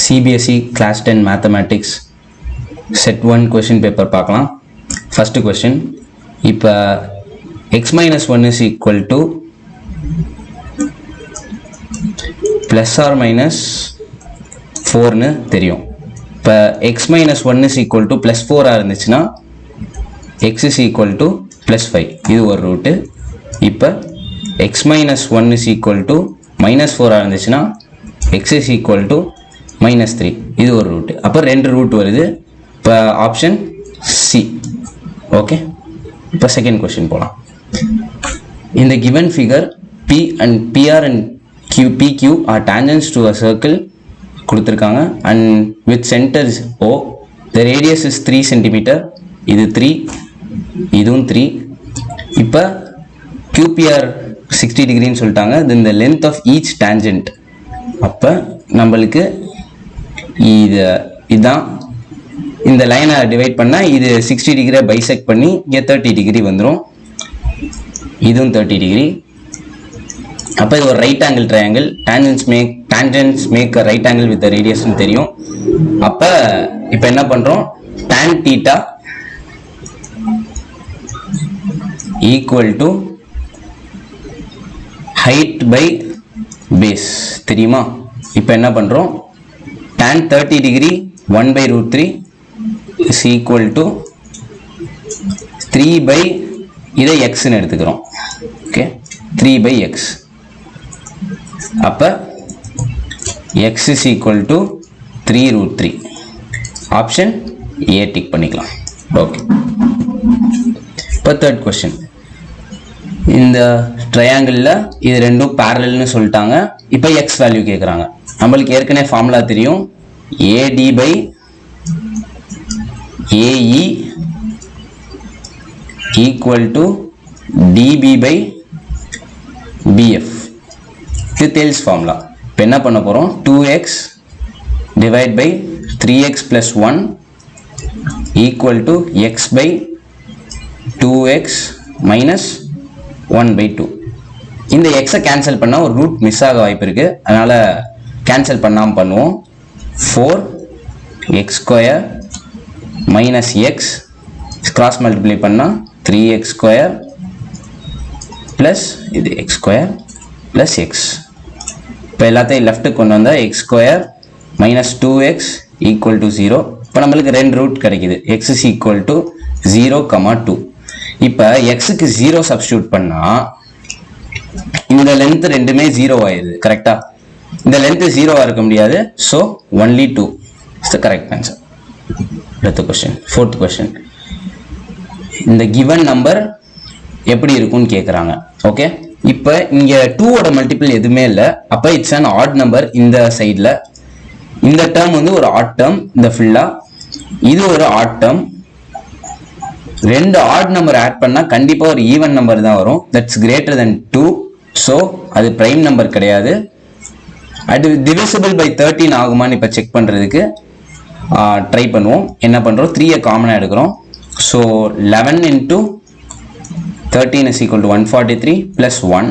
CBSE Class 10 Mathematics Set 1 question paper பார்க்கலாம். First question, இப்போ x minus 1 is equal to plus or minus 4 னு தெரியும். இப்போ x minus 1 is equal to plus 4 இருந்துச்சுன்னா x is equal to plus 5 இது ஒரு route. இப்போ x minus 1 is equal to minus 4 இருந்துச்சுன்னா x is equal to minus 3 இது ஒரு ரூட்டு. அப்போ ரெண்டு ரூட் வருது. இப்போ ஆப்ஷன் சி. ஓகே, இப்போ செகண்ட் கொஸ்டின் போகலாம். இந்த given figure p and pr and pq are tangents to a circle கொடுத்துருக்காங்க and with center is o. the radius is 3 cm. இது 3, இதுவும் 3. இப்போ qpr 60 டிகிரின்னு சொல்லிட்டாங்க. then the length of each tangent. அப்போ நம்மளுக்கு இதுதான் இந்த லைனை டிவைட் பண்ணால் இது 60 டிகிரியை பைசெக்ட் பண்ணி இங்கே 30 டிகிரி வந்துடும். இதுவும் 30 டிகிரி. அப்போ இது ஒரு right angle triangle. tangents make a right angle with the radius தெரியும். அப்போ இப்போ என்ன பண்ணுறோம், tan theta equal to height by base தெரியுமா? இப்போ என்ன பண்ணுறோம், tan 30 degree 1 by root 3 is equal to 3 by இதை xன்னு எடுத்துக்கிறோம். Okay, 3 by x. அப்போ x is equal to 3 root 3. Option A tick பண்ணிக்கலாம். ஓகே, இப்போ தேர்ட் கொஸ்டின். இந்த ட்ரையாங்கிளில் இது ரெண்டும் பேரலல்னு சொல்லிட்டாங்க. இப்போ எக்ஸ் வேல்யூ கேட்குறாங்க. நம்மளுக்கு ஏற்கனவே ஃபார்முலா தெரியும், AD by AE equal to DB by BF. இது தேல்ஸ் ஃபார்முலா. இப்போ என்ன பண்ண போகிறோம், 2x divide by 3x plus 1 equal to x by 2x minus 1 by 2. இந்த எக்ஸை கேன்சல் பண்ணால் ஒரு ரூட் மிஸ் ஆக வாய்ப்பு இருக்குது. அதனால் கேன்சல் பண்ணாமல் பண்ணுவோம். 4x square minus X cross multiply பண்ணால் 3x ஸ்கொயர் ப்ளஸ் இது எக்ஸ் ஸ்கொயர் ப்ளஸ் எக்ஸ். இப்போ எல்லாத்தையும் லெஃப்ட்டுக்கு கொண்டு வந்தால் X square minus 2x equal to 0. இப்போ நம்மளுக்கு ரெண்டு ரூட் கிடைக்குது. X is equal to 0, 2. இப்போ எக்ஸுக்கு 0 சப்ஸ்டியூட் பண்ணால் இந்த லென்த் ரெண்டுமே 0 ஆயிடுது. கரெக்டா? இந்த லென்த் 0 இருக்க முடியாது. So only 2 is the correct answer. அடுத்த கொஸ்டின், ஃபோர்த் கொஸ்டின். இந்த கிவன் நம்பர் எப்படி இருக்கும்னு கேட்குறாங்க. ஓகே, இப்போ இங்கே 2ஓட மல்டிபிள் எதுவுமே இல்லை. அப்போ இட்ஸ் அன் ஆட் நம்பர். இந்த சைடில் இந்த டேர்ம் வந்து ஒரு ஆட் டேர்ம். இந்த ஃபுல்லாக இது ஒரு ஆட் டேர்ம். ரெண்டு ஆட் நம்பர் ஆட் பண்ணால் கண்டிப்பாக ஒரு ஈவன் நம்பர் தான் வரும். That's greater than 2. ஸோ அது ப்ரைம் நம்பர் கிடையாது. அது டிவிசிபிள் பை 13 ஆகுமான்னு இப்போ செக் பண்ணுறதுக்கு ட்ரை பண்ணுவோம். என்ன பண்ணுறோம், 3யை காமனாக எடுக்கிறோம். So 11 into 13 is equal to 143 plus 1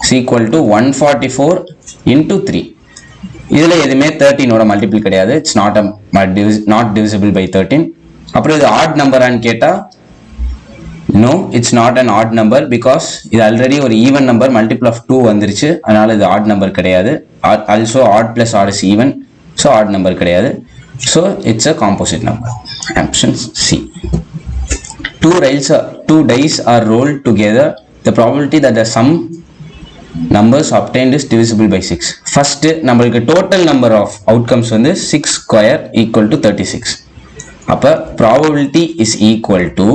is equal to 144 into 3. இதில் எதுவுமே 13ஓட மல்டிபிள் கிடையாது. It's not divisible by 13. அப்புறம் இது ஆட் நம்பரான்னு கேட்டால் no, it's not an odd number because இது ஆல்ரெடி ஒரு ஈவன் நம்பர், மல்டிபிள் ஆஃப் 2 வந்துருச்சு. அதனால இது ஆட் நம்பர் கிடையாது. Also odd plus odd is even. So odd number கிடையாது. So it's a composite number. Option C. Two dice are rolled together. The probability that the sum numbers obtained is divisible by 6. First நம்மளுக்கு total number of outcomes வந்து 6 square equal to 36. அப்போ probability is equal to,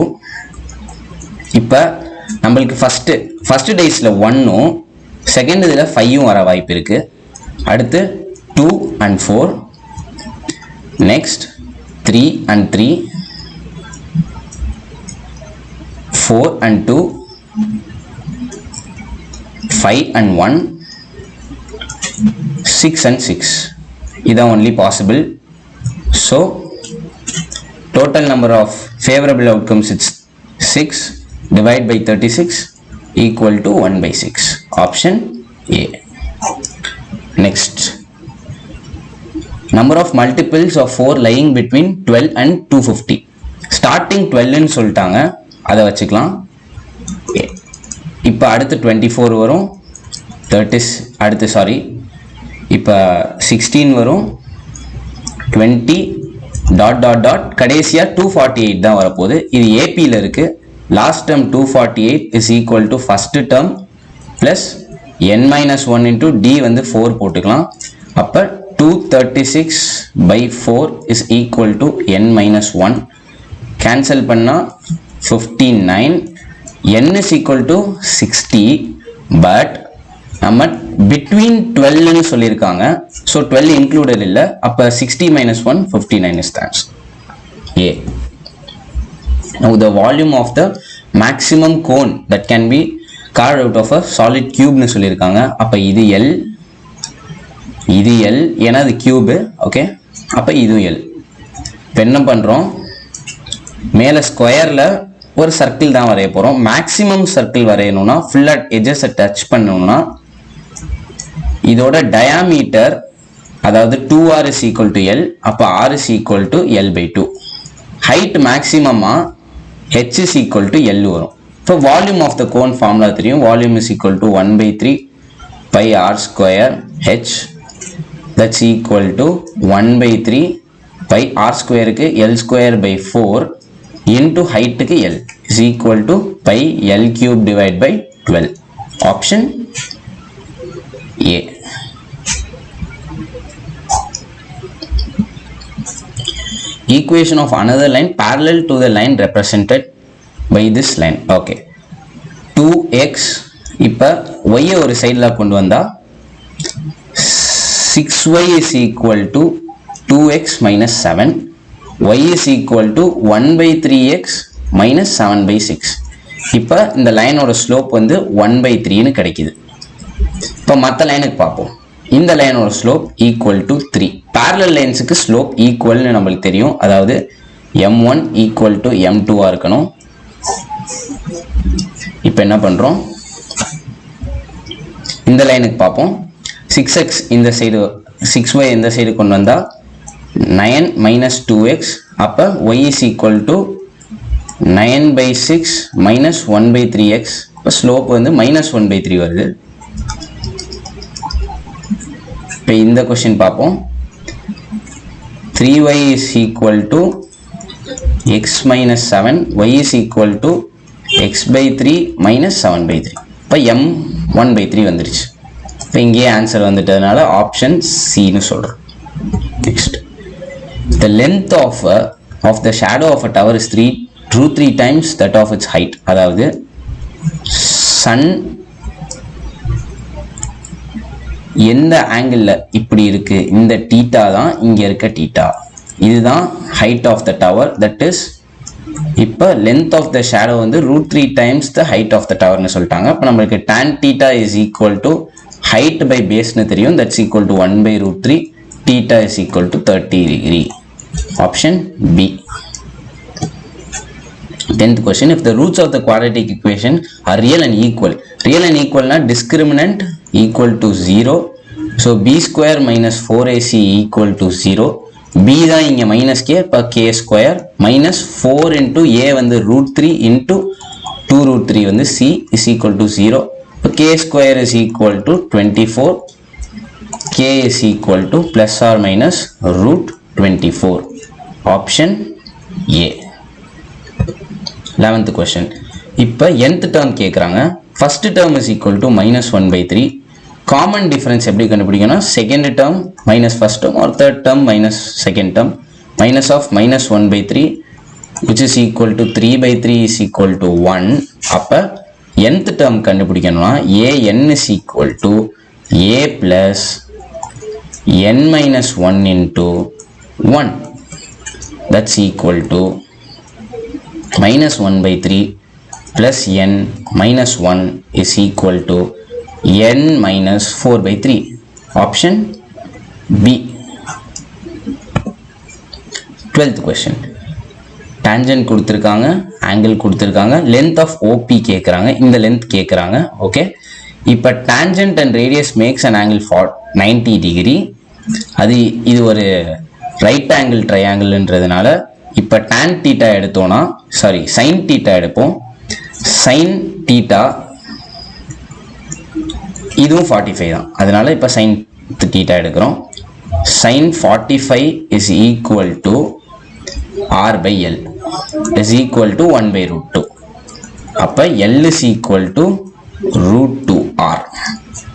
இப்போ நம்மளுக்கு first டைஸில் 1ம் second இதில் 5ம் வர வாய்ப்பு இருக்கு. அடுத்து 2 and 4, next 3 and 3, 4 and 2, 5 and 1, 6 and 6. இதான் only possible. So total number of favorable outcomes is 6 divided by 36 equal to 1 by 6. Option A. Next, number of multiples of 4 lying between 12 and 250. starting 12 ன்னு சொல்லிட்டாங்க, அதை வச்சுக்கலாம். இப்போ அடுத்து 24 வரும், 30 அடுத்து sorry இப்போ 16 வரும், 20 டாட் டாட் டாட் கடைசியாக 248 தான் வரப்போகுது. இது ஏபியில் இருக்குது. Last term 248 is equal to first term plus n-1 into d வந்து 4 போட்டுக்கலாம். அப்போ 236/4 is equal to n-1. Cancel பண்ணால் 59. n is equal to 60, but நம்ம between 12ன்னு சொல்லியிருக்காங்க. ஸோ 12 included இல்லை. அப்போ 60 minus 1, 59 is the answer. A. Now the volume of the maximum cone that can be carved out of a solid cube ன்னு சொல்லியிருக்காங்க. அப்போ இது L, இது L, ஏன்னா அது கியூபு. ஓகே, அப்போ இதுவும் L. இப்போ என்ன பண்ணுறோம், மேலே ஸ்கொயரில் ஒரு சர்க்கிள் தான் வரைய போகிறோம். மேக்ஸிமம் சர்க்கிள் வரையணும்னா ஃபுல்லாக எட்ஜஸை டச் பண்ணணும்னா இதோட டயாமீட்டர், அதாவது 2r is equal to L, அப்போ r is equal to L/2. Height மேக்ஸிமமாக h is equal to L வரும். இப்போ volume of the cone formula தெரியும். Volume is equal to 1/3 pi r square h, that's equal to 1/3 pi r squareக்கு L square by 4 into height-க்கு L is equal to pi L cube divided by 12. Option A. Equation of another line parallel to the line represented by this line. Okay, 2x இப்போ y ஒரு சைடில் கொண்டு வந்தா 6y is equal to 2x minus 7. y is equal to 1/3x minus 7/6. இப்போ இந்த லைனோட slope வந்து 1/3ன்னு கிடைக்குது. இப்போ மற்ற லைனுக்கு பார்ப்போம். இந்த லைனோட ஸ்லோப் ஈக்குவல் டு 3. பேரலல் லைன்ஸுக்கு ஸ்லோப் ஈக்குவல்னு நம்மளுக்கு தெரியும். அதாவது m1 ஈக்குவல் டு m2 இருக்கணும். இப்போ என்ன பண்ணுறோம், இந்த லைனுக்கு பார்ப்போம். 6x இந்த சைடு, 6y இந்த சைடு கொண்டு வந்தால் 9 minus 2x. அப்போ y is equal to 9/6 minus 1/3x. இப்போ ஸ்லோப் வந்து -1/3 வருது. இப்போ இந்த கொஸ்டின் பார்ப்போம். 3y is equal to x minus 7, y is equal to x/3 minus 7/3. இப்போ m1/3 வந்துருச்சு. இப்போ இங்கேயே ஆன்சர் வந்துட்டதுனால ஆப்ஷன் சின்னு சொல்கிறோம். Next, the length of the shadow of a tower is 3 times that of its height. அதாவது Sun எந்த ஆங்கிளில் இப்படி இருக்கு, இந்த டீட்டா தான் இங்கே இருக்க டீட்டா, இதுதான் height of the tower. That is இப்போ லென்த் ஆஃப் த ஷேடோ வந்து √3 times the height of the towerன்னு சொல்லிட்டாங்க. இப்போ நம்மளுக்கு tan theta is equal to height by baseன்னு தெரியும். that's equal to 1/√3. theta is equal to 30 degree. Option B. 10th question, if the roots of the quadratic equation are real and equal na discriminant equal to 0. so b square minus 4ac equal to 0. b தான் இங்க minus k, அப்ப k square minus 4 into a வந்து √3 into 2√3 வந்து c is equal to 0. அப்ப k square is equal to 24. k is equal to plus or minus √24. Option A. 11th question. இப்போ nth term கேட்குறாங்க. first term is equal to -1/3. common difference எப்படி கண்டுபிடிக்கணும், second term minus first term or third term minus second term. minus of -1/3 which is equal to 3/3 is equal to 1. அப்போ nth term கண்டுபிடிக்கணும்னா an is equal to a plus n-1 into 1. that's equal to -1/3 plus n minus 1 is equal to n minus 4/3. Option B. 12th question. tangent கொடுத்திருக்காங்க, angle கொடுத்திருக்காங்க, length of OP கேட்குறாங்க, இந்த length கேட்குறாங்க. Okay, இப்போ tangent and radius makes an angle for 90 degree. அது இது ஒரு right angle ட்ரையாங்கிள்ன்றதுனால இப்போ tan தீட்டா எடுத்தோம்னா சாரி sin தீட்டா எடுப்போம். sin தீட்டா இதுவும் 45 தான், அதனால இப்போ sin தீட்டா எடுக்கிறோம். sin 45 is equal to r by l is equal to 1 by root 2. அப்போ l is equal to root 2r.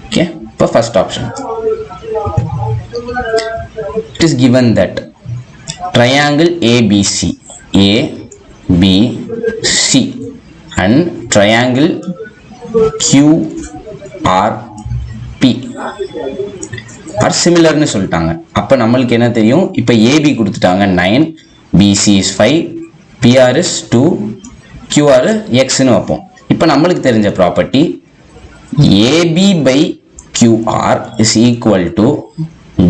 Okay, இப்போ first option. It is given that triangle ABC ABC and triangle QRP are similar னு சொல்லிட்டாங்க. அப்ப நம்மளுக்கு என்ன தெரியும், இப்போ AB கொடுத்துட்டாங்க 9, BC is 5, PR is 2, QR X னு வைப்போம். இப்போ நம்மளுக்கு தெரிஞ்ச property AB by QR is equal to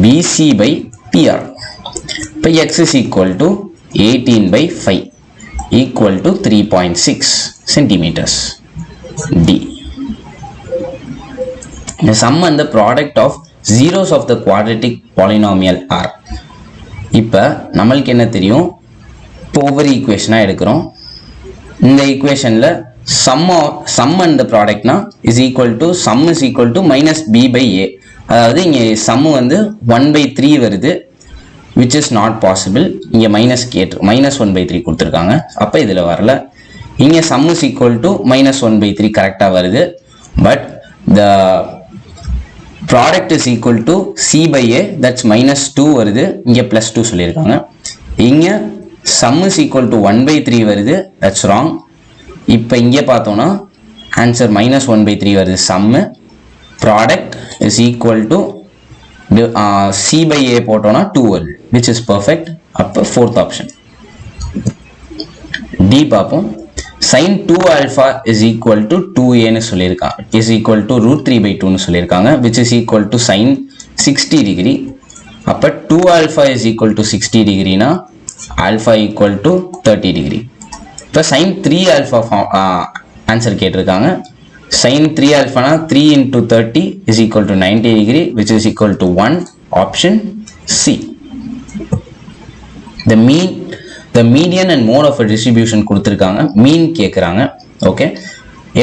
BC by PR. இப்போ X is equal to 18 by 5 equal to 3.6 centimeters. D. The sum and the product of zeros of the quadratic polynomial are. இப்போ நம்மளுக்கு என்ன தெரியும், ஒவ்வொரு ஈக்குவேஷனாக எடுக்கிறோம். இந்த ஈக்குவேஷனில் sum and the productனா is equal to sum is equal to minus b by a. அதாவது இங்கே sum வந்து 1 by 3 வருது, which is not possible. இங்கே minus 1 by 3 கொடுத்துருக்காங்க, அப்போ இதில் வரல. இங்கே sum is equal to minus 1 by 3 கரெக்டாக வருது, but the product is equal to c by a, that's minus 2 வருது, இங்கே plus 2 சொல்லியிருக்காங்க. இங்கே sum is equal to 1 by 3 வருது, that's wrong. இப்போ இங்கே பார்த்தோன்னா ஆன்சர் minus 1 by 3 வருது sum. Product is equal to c by a போட்டோன்னா 2 வருது, which is perfect. அப்போ fourth option. D பார்ப்போம். sin 2 alpha is equal to 2a னு சொல்லியிருக்காங்க, is equal to root 3 by 2 னு சொல்லியிருக்காங்க, which is equal to sin 60 degree. அப்போ 2 alpha is equal to 60 degree னா alpha equal to 30 degree. இப்போ sin 3 alpha answer கேட்டிருக்காங்க. sin 3 alpha னா 3 into 30 is equal to 90 degree, which is equal to 1. Option C. The median and mode of a distribution கொடுத்திருக்காங்க, mean கேட்குறாங்க. Okay,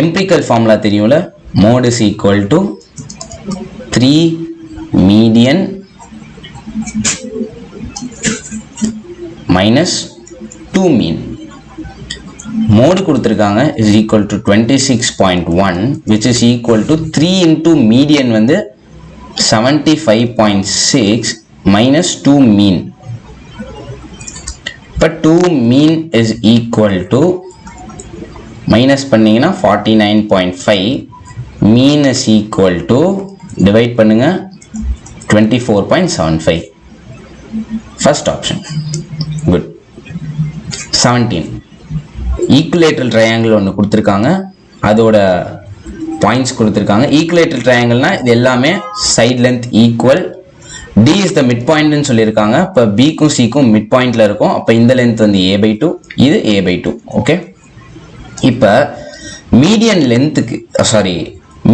empirical formula தெரியும்ல, mode is equal to 3 median minus 2 mean. mode கொடுத்திருக்காங்க is equal to 26.1, which is equal to 3 into median வந்து 75.6 minus 2 mean. இப்போ 2 mean is equal to minus பண்ணீங்கன்னா 49.5, mean is equal to divide பண்ணுங்க 24.75. first option. good. 17. Equilateral triangle ஒன்று கொடுத்துருக்காங்க, அதோட points கொடுத்துருக்காங்க. Equilateral ட்ரையாங்கிள்னா இது எல்லாமே side length equal. D is the midpoint னு சொல்லியிருக்காங்க. இப்போ Bக்கும் Cக்கும் மிட் பாயிண்ட்ல இருக்கும். அப்போ இந்த லென்த் வந்து a/2, இது a/2. ஓகே, இப்போ மீடியன் லென்த்துக்கு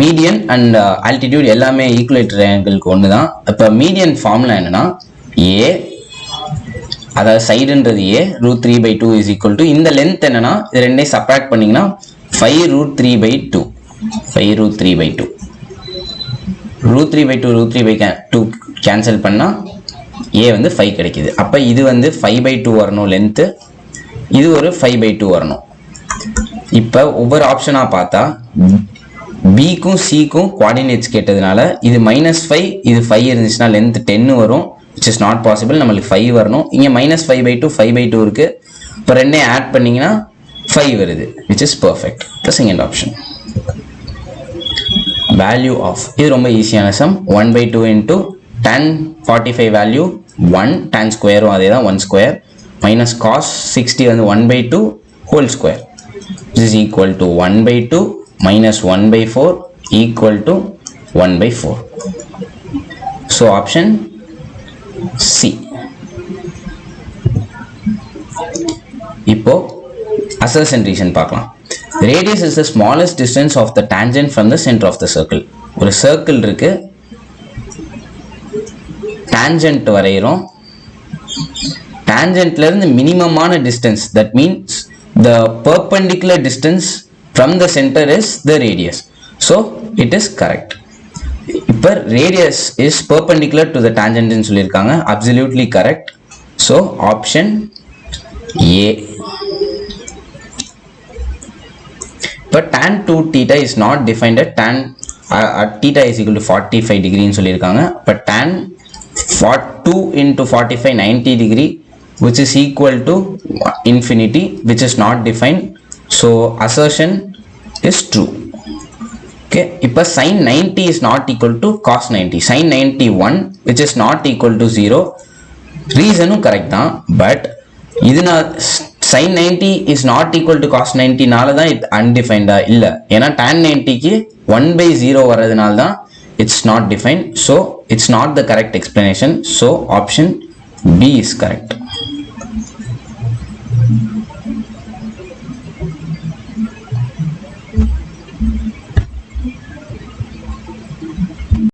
மீடியன் அண்ட் ஆல்டிடியூட் எல்லாமே ஈக்குலேட்டர் ட்ரையாங்கிளுக்கு ஒன்று தான். இப்போ மீடியன் ஃபார்முலா என்னன்னா a, அதாவது சைடுன்றது a, root 3 by 2 is equal to இந்த லென்த் என்னன்னா இது ரெண்டையும் சப்ராக்ட் பண்ணீங்கன்னா 5 root 3 by 2, 5 root 3 by 2, root 3 by 2, root 3 by 2 cancel பண்ணா a வந்து 5 கிடைக்குது. அப்போ இது வந்து 5 by 2 வரணும் லென்த்து, இது ஒரு 5 by 2 வரணும். இப்போ ஒவ்வொரு ஆப்ஷனாக பார்த்தா பிக்கும் சிக்கும் குவாடினேட்ஸ் கேட்டதுனால இது -5, இது 5 இருந்துச்சுன்னா லென்த் 10 வரும், which is not possible. நம்மளுக்கு 5 வரணும். இங்கே -5 by 2, 5 by 2 இருக்கு. இப்போ ரெண்டையும் ஆட் பண்ணிங்கன்னா 5 வருது, which is perfect. The second option. Value of, இது ரொம்ப ஈஸியான sum. 1 by 2 into tan 45 value 1, tan ஸ்கொயரும் அதே தான் 1 ஸ்கொயர், மைனஸ் cos 60 வந்து 1 by 2 whole square, which is equal to 1 by 2 minus 1 by 4 equal to 1 by 4. So option C. இப்போ assertion reason பார்க்கலாம். Radius is the smallest distance of the tangent from the center of the circle. ஒரு circle இருக்கு, tangent வரைகிறோம். tangentல இருந்து மினிமமான distance, that means the perpendicular distance from the center is the radius. So it is correct. இப்போ radius is perpendicular to the tangent ன்னு சொல்லியிருக்காங்க. Absolutely correct. So option A. But tan 2 theta is not defined at tan at theta is equal to 45 degree ன்னு சொல்லியிருக்காங்க. But tan 2 into 45 90 degree which is equal to infinity, which is not defined. So assertion is true. Okay, இப்போ sin 90 is not equal to cos 90. sin 91 which is not equal to 0. ரீசனும் correct தான், but இதுனா sin 90 is not equal to cos 90 நால தான் இது அன்டிஃபைன்டா இல்லை. ஏன்னா tan 90க்கு 1/0 வர்றதுனால தான் it's not defined. So it's not the correct explanation. So option B is correct.